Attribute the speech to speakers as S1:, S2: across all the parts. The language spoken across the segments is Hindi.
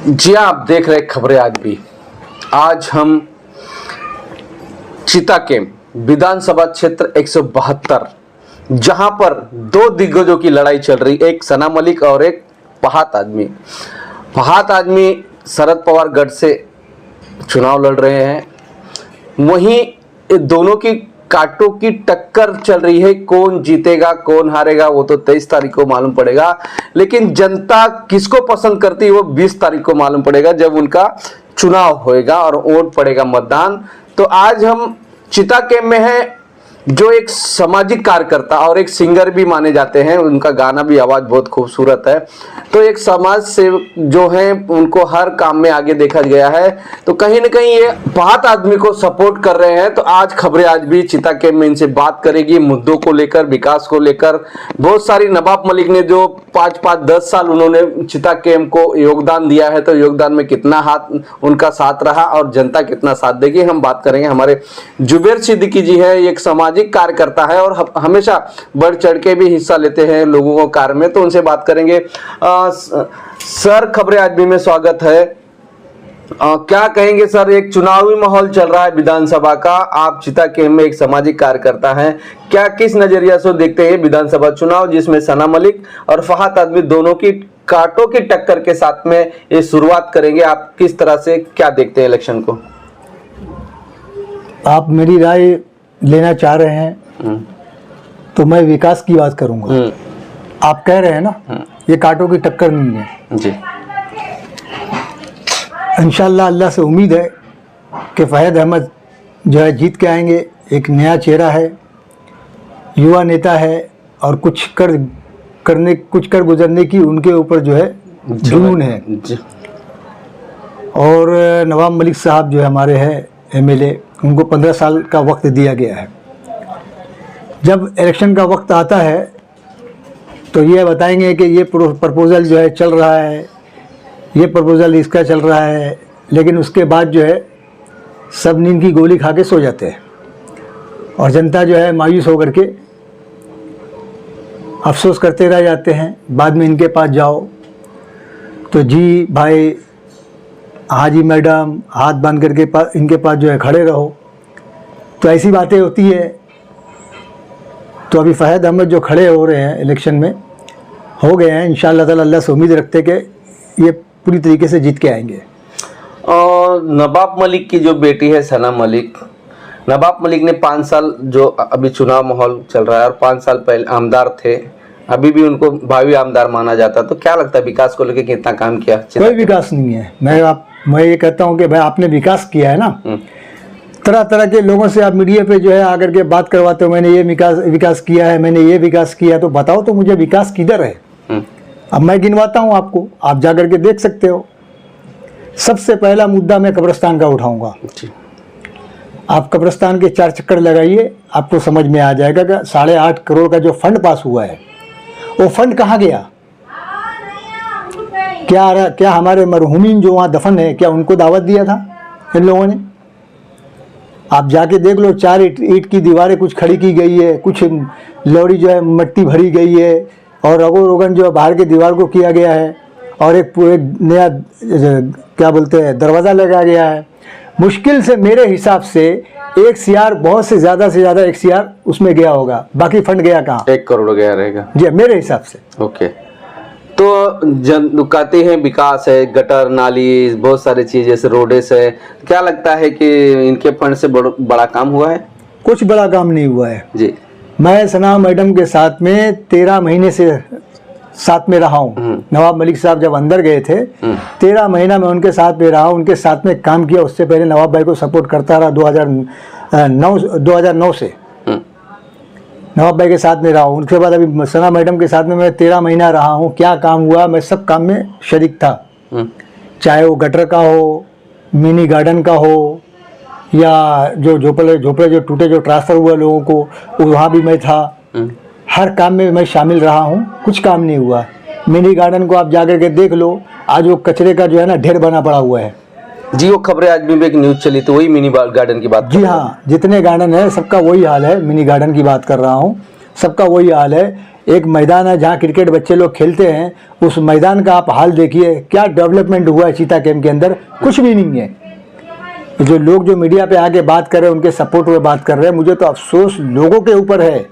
S1: जी आप देख रहे खबरें आज भी। आज हम चिता के विधानसभा क्षेत्र 172 जहां पर दो दिग्गजों की लड़ाई चल रही, एक सना मलिक और एक फहाद आदमी। फहाद आदमी शरद पवार गढ़ से चुनाव लड़ रहे हैं, वहीं दोनों की कांटों की टक्कर चल रही है। कौन जीतेगा कौन हारेगा वो तो 23 तारीख को मालूम पड़ेगा, लेकिन जनता किसको पसंद करती है वो 20 तारीख को मालूम पड़ेगा जब उनका चुनाव होएगा और वोट पड़ेगा, मतदान। तो आज हम चिता कैंप में हैं, जो एक सामाजिक कार्यकर्ता और एक सिंगर भी माने जाते हैं, उनका गाना भी आवाज बहुत खूबसूरत है। तो एक समाज सेवक जो हैं उनको हर काम में आगे देखा गया है, तो कहीं ना कहीं ये फहाद आदमी को सपोर्ट कर रहे हैं। तो आज खबरें आज भी चिता कैंप में इनसे बात करेगी मुद्दों को लेकर, विकास को लेकर। बहुत सारी नवाब मलिक ने जो 5-10 साल उन्होंने चिता कैंप को योगदान दिया है, तो योगदान में कितना हाथ उनका साथ रहा और जनता कितना साथ देगी, हम बात करेंगे। हमारे जुबेर सिद्दीकी जी है, एक सामाजिक कार्यकर्ता है और हमेशा बढ़ चढ़ के भी हिस्सा लेते हैं लोगों को कार्य में, तो उनसे बात करेंगे। सर खबरें आज भी में स्वागत है। क्या कहेंगे सर, एक चुनावी माहौल चल रहा है विधानसभा का, आप चिता कैंप में एक सामाजिक कार्यकर्ता हैं, क्या किस नजरिया से देखते हैं विधानसभा चुनाव जिसमें सना मलिक और फहाद आदमी दोनों की कांटों की टक्कर के साथ में ये शुरुआत करेंगे, आप किस तरह से क्या देखते हैं इलेक्शन को?
S2: आप मेरी राय लेना चाह रहे हैं तो मैं विकास की बात करूंगा। आप कह रहे हैं ना ये कांटों की टक्कर नहीं है
S1: जी।
S2: इंशाल्लाह अल्लाह से उम्मीद है कि फहद अहमद जो है जीत के आएंगे। एक नया चेहरा है, युवा नेता है और कुछ कर गुजरने की उनके ऊपर जो है जुनून है
S1: जी।
S2: और नवाब मलिक साहब जो हमारे हैं एमएलए, उनको 15 साल का वक्त दिया गया है। जब इलेक्शन का वक्त आता है तो ये बताएंगे कि ये प्रपोज़ल जो है चल रहा है, ये प्रपोज़ल इसका चल रहा है, लेकिन उसके बाद जो है सब नींद की गोली खा के सो जाते हैं और जनता जो है मायूस होकर के अफसोस करते रह जाते हैं। बाद में इनके पास जाओ तो जी भाई, हाँ जी मैडम, हाथ बांध करके इनके पास जो है खड़े रहो, तो ऐसी बातें होती है। तो अभी फहद अहमद जो खड़े हो रहे हैं इलेक्शन में, हो गए हैं, इंशाअल्लाह ताला अल्लाह से उम्मीद रखते कि ये पूरी तरीके से जीत के आएंगे।
S1: और नवाब मलिक की जो बेटी है सना मलिक, नवाब मलिक ने 5 साल जो अभी चुनाव माहौल चल रहा है और 5 साल पहले आमदार थे, अभी भी उनको भावी आमदार माना जाता, तो क्या लगता है विकास को लेकर कितना काम किया?
S2: कोई विकास नहीं है। मैं ये कहता हूँ कि भाई आपने विकास किया है ना, तरह तरह के लोगों से आप मीडिया पे जो है आकर के बात करवाते हो, मैंने ये विकास किया है, मैंने ये विकास किया, तो बताओ तो मुझे विकास किधर है? अब मैं गिनवाता हूँ आपको, आप जाकर के देख सकते हो। सबसे पहला मुद्दा मैं कब्रिस्तान का उठाऊंगा। आप कब्रिस्तान के 4 चक्कर लगाइए, आपको समझ में आ जाएगा कि 8.5 करोड़ का जो फंड पास हुआ है वो फंड कहाँ गया? क्या हमारे मरहूमीन जो वहाँ दफन है, क्या उनको दावत दिया था इन लोगों ने? आप जाके देख लो, 4 ईंट की दीवारें कुछ खड़ी की गई है, कुछ लौड़ी जो है मिट्टी भरी गई है और रगो रोगन जो है बाहर की दीवार को किया गया है और एक नया क्या बोलते हैं दरवाज़ा लगाया गया है। मुश्किल से मेरे हिसाब से 1 सीआर, बहुत से ज़्यादा 1 सीआर उसमें गया होगा, बाकी फंड गया कहाँ?
S1: 1 करोड़ गया रहेगा
S2: जी मेरे हिसाब से।
S1: ओके, तो कहते हैं विकास है, गटर नाली बहुत सारी चीज़ जैसे रोडेस है, क्या लगता है कि इनके फंड से बड़ा काम हुआ है?
S2: कुछ बड़ा काम नहीं हुआ है
S1: जी।
S2: मैं सना मैडम के साथ में 13 महीने से साथ में रहा हूँ। नवाब मलिक साहब जब अंदर गए थे 13 महीना मैं उनके साथ में रहा, उनके साथ में काम किया। उससे पहले नवाब भाई को सपोर्ट करता रहा 2009 से नवाब भाई के साथ में रहा हूँ। उनके बाद अभी सना मैडम के साथ में मैं 13 महीना रहा हूँ। क्या काम हुआ, मैं सब काम में शरीक था, चाहे वो गटर का हो, मिनी गार्डन का हो, या जो झोपड़े जो टूटे जो ट्रांसफ़र हुआ लोगों को, वहाँ भी मैं था। हर काम में मैं शामिल रहा हूँ, कुछ काम नहीं हुआ। मिनी गार्डन को आप जाकर के देख लो, आज वो कचरे का जो है ना ढेर बना पड़ा हुआ है।
S1: जी वो खबरें आज भी एक न्यूज़ चली, तो वही मिनी गार्डन की बात।
S2: जी हाँ, जितने गार्डन है सबका वही हाल है। मिनी गार्डन की बात कर रहा हूँ, सबका वही हाल है। एक मैदान है जहाँ क्रिकेट बच्चे लोग खेलते हैं, उस मैदान का आप हाल देखिए, क्या डेवलपमेंट हुआ है चीता कैंप के अंदर, कुछ भी नहीं है। जो लोग जो मीडिया पे आके बात कर रहे हैं उनके सपोर्ट में बात कर रहे हैं, मुझे तो अफसोस लोगों के ऊपर है।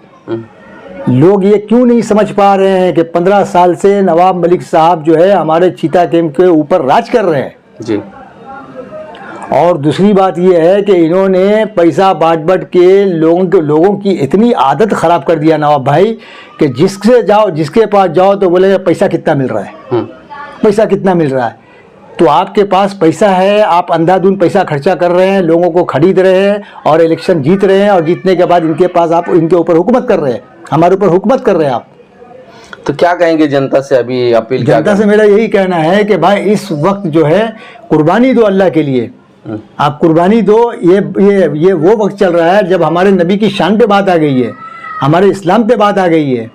S2: लोग ये क्यों नहीं समझ पा रहे हैं कि 15 साल से नवाब मलिक साहब जो है हमारे चीता कैंप के ऊपर राज कर रहे हैं
S1: जी।
S2: और दूसरी बात ये है कि इन्होंने पैसा बांट के लोगों की इतनी आदत ख़राब कर दिया नवाब भाई कि जिससे जाओ, जिसके पास जाओ तो बोले पैसा कितना मिल रहा है, पैसा कितना मिल रहा है। तो आपके पास पैसा है, आप अंधाधुंध पैसा खर्चा कर रहे हैं, लोगों को खरीद रहे हैं और इलेक्शन जीत रहे हैं, और जीतने के बाद इनके पास आप इनके ऊपर हुकूमत कर रहे हैं, हमारे ऊपर हुकूमत कर रहे हैं आप।
S1: तो क्या कहेंगे जनता से, अभी अपील?
S2: जनता से मेरा यही कहना है कि भाई इस वक्त जो है कुर्बानी दो अल्लाह के लिए, आप कुर्बानी दो। ये वो वक्त चल रहा है जब हमारे नबी की शान पे बात आ गई है, हमारे इस्लाम पे बात आ गई है।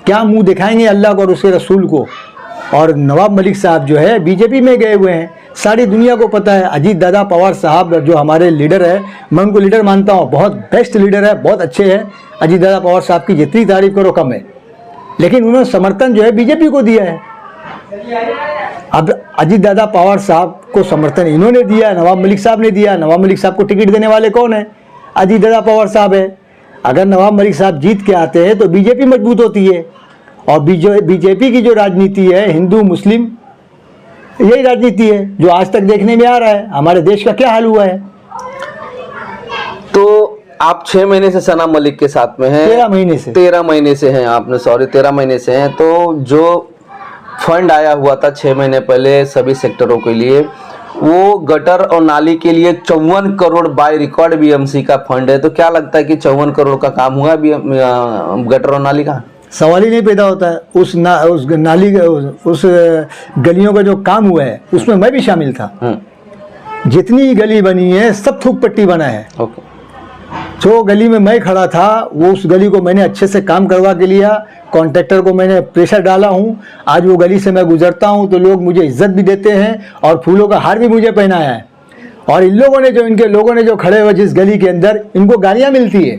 S2: क्या मुंह दिखाएंगे अल्लाह को और उसके रसूल को? और नवाब मलिक साहब जो है बीजेपी में गए हुए हैं, सारी दुनिया को पता है। अजीत दादा पवार साहब जो हमारे लीडर है, मैं उनको लीडर मानता हूँ, बहुत बेस्ट लीडर है, बहुत अच्छे हैं। अजीत दादा पवार साहब की जितनी तारीफ करो कम है, लेकिन उन्होंने समर्थन जो है बीजेपी को दिया है। अब अजीत दादा पवार साहब को समर्थन इन्होंने दिया, नवाब मलिक साहब ने दिया। नवाब मलिक साहब को टिकट देने वाले कौन है? अजीत दादा पवार साहब है। अगर नवाब मलिक साहब जीत के आते हैं तो बीजेपी मजबूत होती है, और बीजेपी की जो राजनीति है हिंदू मुस्लिम, यही राजनीति है जो आज तक देखने में आ रहा है। हमारे देश का क्या हाल हुआ है?
S1: तो आप 6 महीने से सना मलिक के साथ में हैं?
S2: 13 महीने से।
S1: 13 महीने से हैं आपने, सॉरी 13 महीने से हैं। तो जो फंड आया हुआ था 6 महीने पहले सभी सेक्टरों के लिए, वो गटर और नाली के लिए 54 करोड़ बाय रिकॉर्ड बीएमसी का फंड है। तो क्या लगता है कि 54 करोड़ का काम हुआ गटर और नाली का?
S2: सवाल ही नहीं पैदा होता है। उस नाली उस गलियों का जो काम हुआ है उसमें मैं भी शामिल था। जितनी गली बनी है सब थूक पट्टी बना है।
S1: ओके।
S2: जो गली में मैं खड़ा था वो उस गली को मैंने अच्छे से काम करवा के लिया, कॉन्ट्रैक्टर को मैंने प्रेशर डाला हूँ। आज वो गली से मैं गुजरता हूँ तो लोग मुझे इज्जत भी देते हैं और फूलों का हार भी मुझे पहनाया है। और इन लोगों ने जो इनके लोगों ने जो खड़े हुए जिस गली के अंदर, इनको गालियाँ मिलती है।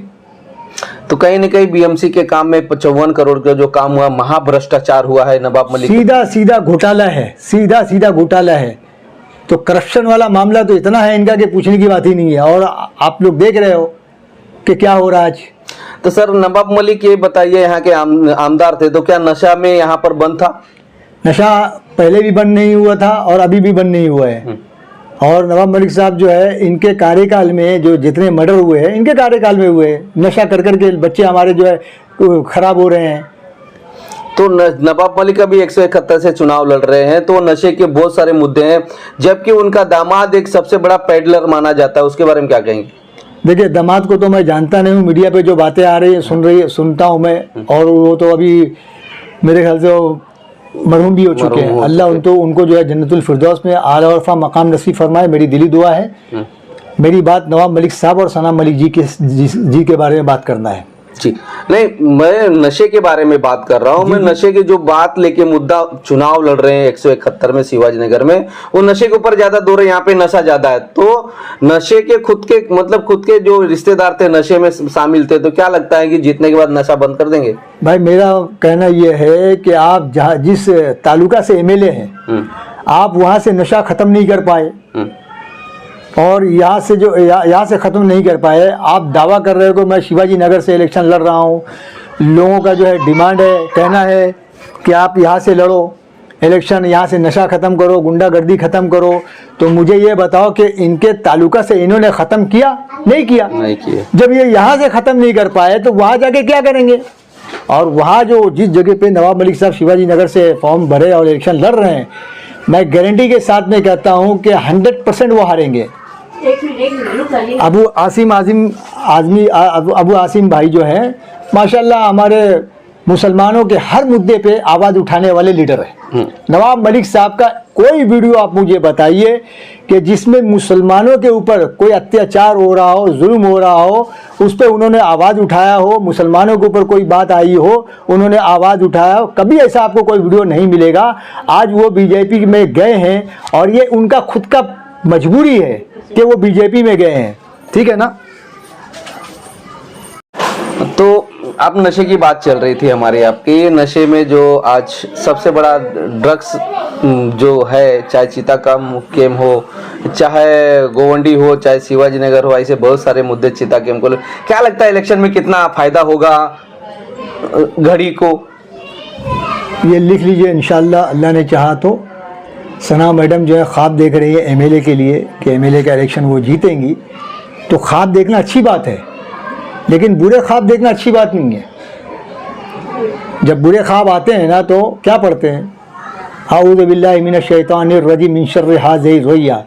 S1: तो कहीं न कहीं बीएमसी के काम में 55 करोड़ का जो काम हुआ, महाभ्रष्टाचार हुआ है नवाब मलिक।
S2: सीधा घोटाला है, सीधा घोटाला है। तो करप्शन वाला मामला तो इतना है इनका कि पूछने की बात ही नहीं है। और आप लोग देख रहे हो कि क्या हो रहा है आज।
S1: तो सर नवाब मलिक ये बताइए, यहाँ के आमदार थे, तो क्या नशा में यहाँ पर बंद था?
S2: नशा पहले भी बंद नहीं हुआ था और अभी भी बंद नहीं हुआ है। और नवाब मलिक साहब जो है, इनके कार्यकाल में जो जितने मर्डर हुए हैं इनके कार्यकाल में हुए हैं। नशा कर के बच्चे हमारे जो है खराब हो रहे हैं।
S1: तो नवाब मलिक अभी 171 से चुनाव लड़ रहे हैं, तो नशे के बहुत सारे मुद्दे हैं, जबकि उनका दामाद एक सबसे बड़ा पेडलर माना जाता है। उसके बारे में क्या कहेंगे?
S2: देखिए, दामाद को तो मैं जानता नहीं हूँ, मीडिया पे जो बातें आ रही है सुनता हूँ मैं। और वो तो अभी मेरे ख्याल से मरहूम भी हो चुके हैं। अल्लाह उनको जो है जन्नतुल फिरदौस में आला वरफा मकाम नसीब फरमाए, मेरी दिली दुआ है। मेरी बात नवाब मलिक साहब और सना मलिक जी के बारे में बात करना है
S1: जी। नहीं, मैं नशे के बारे में बात कर रहा हूँ। मैं नशे की जो बात लेके मुद्दा चुनाव लड़ रहे हैं 171 में शिवाजी नगर में, वो नशे के ऊपर ज्यादा दौर है, यहाँ पे नशा ज्यादा है। तो नशे के खुद के जो रिश्तेदार थे नशे में शामिल थे, तो क्या लगता है कि जीतने के बाद नशा बंद कर देंगे?
S2: भाई मेरा कहना यह है कि आप जिस तालुका से एमएलए हैं, आप वहाँ से नशा खत्म नहीं कर पाए और यहाँ से ख़त्म नहीं कर पाए। आप दावा कर रहे हो कि मैं शिवाजी नगर से इलेक्शन लड़ रहा हूँ। लोगों का जो है डिमांड है, कहना है कि आप यहाँ से लड़ो इलेक्शन, यहाँ से नशा ख़त्म करो, गुंडागर्दी ख़त्म करो। तो मुझे ये बताओ कि इनके तालुका से इन्होंने ख़त्म किया? नहीं किया। जब ये यहाँ से ख़त्म नहीं कर पाए तो वहाँ जाके क्या करेंगे? और वहाँ जो जिस जगह पे नवाब मलिक साहब शिवाजी नगर से फॉर्म भरे और इलेक्शन लड़ रहे हैं, मैं गारंटी के साथ में कहता हूँ कि 100% वो हारेंगे। अबू आसिम भाई जो हैं, माशाल्लाह हमारे मुसलमानों के हर मुद्दे पे आवाज़ उठाने वाले लीडर हैं। नवाब मलिक साहब का कोई वीडियो आप मुझे बताइए कि जिसमें मुसलमानों के ऊपर कोई अत्याचार हो रहा हो, जुल्म हो रहा हो, उस पर उन्होंने आवाज़ उठाया हो, मुसलमानों के ऊपर कोई बात आई हो, उन्होंने आवाज़ उठाया हो। कभी ऐसा आपको कोई वीडियो नहीं मिलेगा। आज वो बीजेपी में गए हैं और ये उनका खुद का मजबूरी है कि वो बीजेपी में गए हैं, ठीक है ना।
S1: तो आप नशे की बात चल रही थी हमारी आपकी, ये नशे में जो आज सबसे बड़ा ड्रग्स जो है, चाहे चीता का केम हो, चाहे गोवंडी हो, चाहे शिवाजी नगर हो, ऐसे बहुत सारे मुद्दे चीता केम को। क्या लगता है इलेक्शन में कितना फायदा होगा घड़ी को?
S2: ये लिख लीजिए, इंशाल्लाह अल्लाह ने चाहा तो सना मैडम जो है ख्वाब देख रही है एमएलए के लिए कि एमएलए का इलेक्शन वो जीतेंगी। तो ख्वाब देखना अच्छी बात है, लेकिन बुरे ख्वाब देखना अच्छी बात नहीं है। जब बुरे ख्वाब आते हैं ना तो क्या पढ़ते हैं, आऊज़ु बिल्लाहि मिनश शैतानिर रजीम मिन शर्रि हाज़िहि रुय्या,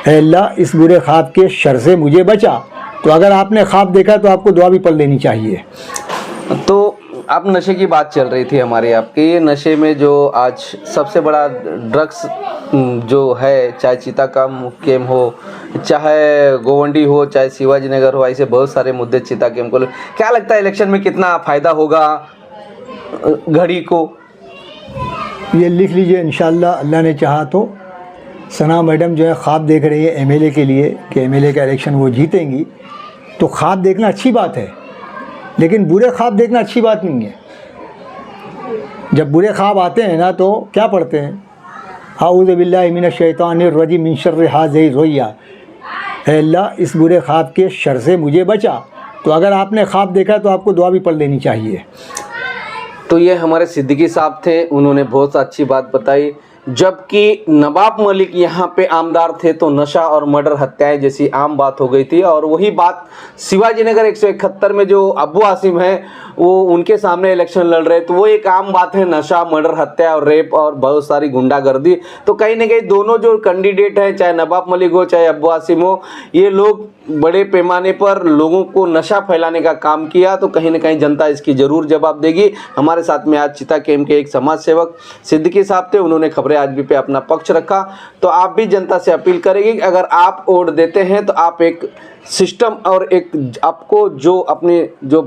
S2: ऐ अल्लाह इस बुरे ख्वाब के शर से मुझे बचा। तो अगर आपने ख्वाब देखा तो आपको दुआ भी पढ़ लेनी चाहिए।
S1: तो आप नशे की बात चल रही थी हमारी आपकी, ये नशे में जो आज सबसे बड़ा ड्रग्स जो है, चाहे चीता का केम हो, चाहे गोवंडी हो, चाहे शिवाजी नगर हो, ऐसे बहुत सारे मुद्दे चीता केम को। क्या लगता है इलेक्शन में कितना फायदा होगा घड़ी को?
S2: ये लिख लीजिए, इंशाल्लाह अल्लाह ने चाहा तो सना मैडम जो है ख्वाब देख रही है एमएलए के लिए कि एमएलए का इलेक्शन वो जीतेंगी। तो ख्वाब देखना अच्छी बात है, लेकिन बुरे ख्वाब देखना अच्छी बात नहीं है। जब बुरे ख्वाब आते हैं ना तो क्या पढ़ते हैं, आऊज़ु बिल्लाहि मिनश शैतानिर रजीम मिन शर्रि हाज़िहि रुय्या, ऐ अल्लाह इस बुरे ख्वाब के शर से मुझे बचा। तो अगर आपने ख्वाब देखा तो आपको दुआ भी पढ़ लेनी चाहिए।
S1: तो ये हमारे सिद्दीकी साहब थे, उन्होंने बहुत अच्छी बात बताई। जबकि नवाब मलिक यहाँ पे आमदार थे तो नशा और मर्डर हत्याएं जैसी आम बात हो गई थी, और वही बात शिवाजी नगर 171 में जो अब्बू आसिम है वो उनके सामने इलेक्शन लड़ रहे, तो वो एक आम बात है, नशा, मर्डर, हत्या और रेप और बहुत सारी गुंडागर्दी। तो कहीं ना कहीं दोनों जो कैंडिडेट हैं, चाहे नवाब मलिक हो चाहे अब्बू आसिम हो, ये लोग बड़े पैमाने पर लोगों को नशा फैलाने का काम किया। तो कहीं ना कहीं जनता इसकी जरूर जवाब देगी। हमारे साथ में आज चीता केम के एक समाज सेवक सिद्दीकी साहब थे, उन्होंने खबरें आज भी पे अपना पक्ष रखा। तो आप भी जनता से अपील करेंगे कि अगर आप वोट देते हैं तो आप एक सिस्टम और एक आपको जो अपने जो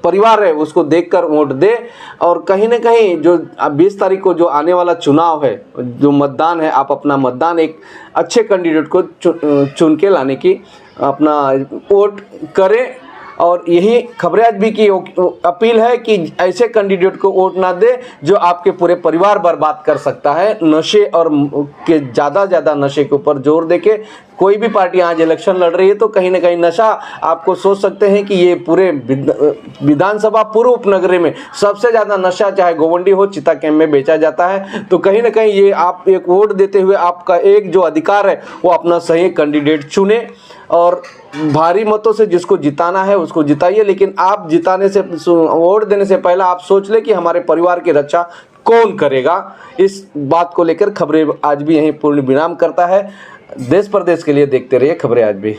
S1: परिवार है उसको देखकर वोट दे, और कहीं ना कहीं जो 20 तारीख को जो आने वाला चुनाव है, जो मतदान है, आप अपना मतदान एक अच्छे कैंडिडेट को चुन के लाने की अपना वोट करें। और यही खबरें आज भी की अपील है कि ऐसे कैंडिडेट को वोट ना दे जो आपके पूरे परिवार बर्बाद कर सकता है। नशे और के ज़्यादा नशे के ऊपर जोर देके कोई भी पार्टी आज इलेक्शन लड़ रही है तो कहीं ना कहीं नशा, आपको सोच सकते हैं कि ये पूरे विधानसभा पूर्व उपनगरी में सबसे ज़्यादा नशा चाहे गोवंडी हो, चीता केम में बेचा जाता है। तो कहीं ना कहीं ये आप एक वोट देते हुए आपका एक जो अधिकार है वो अपना सही कैंडिडेट चुने, और भारी मतों से जिसको जिताना है उसको जिताइए। लेकिन आप जिताने से, वोट देने से पहले आप सोच ले कि हमारे परिवार की रक्षा कौन करेगा। इस बात को लेकर खबरें आज भी यहीं पूर्ण विराम करता है। देश प्रदेश के लिए देखते रहिए खबरें आज भी।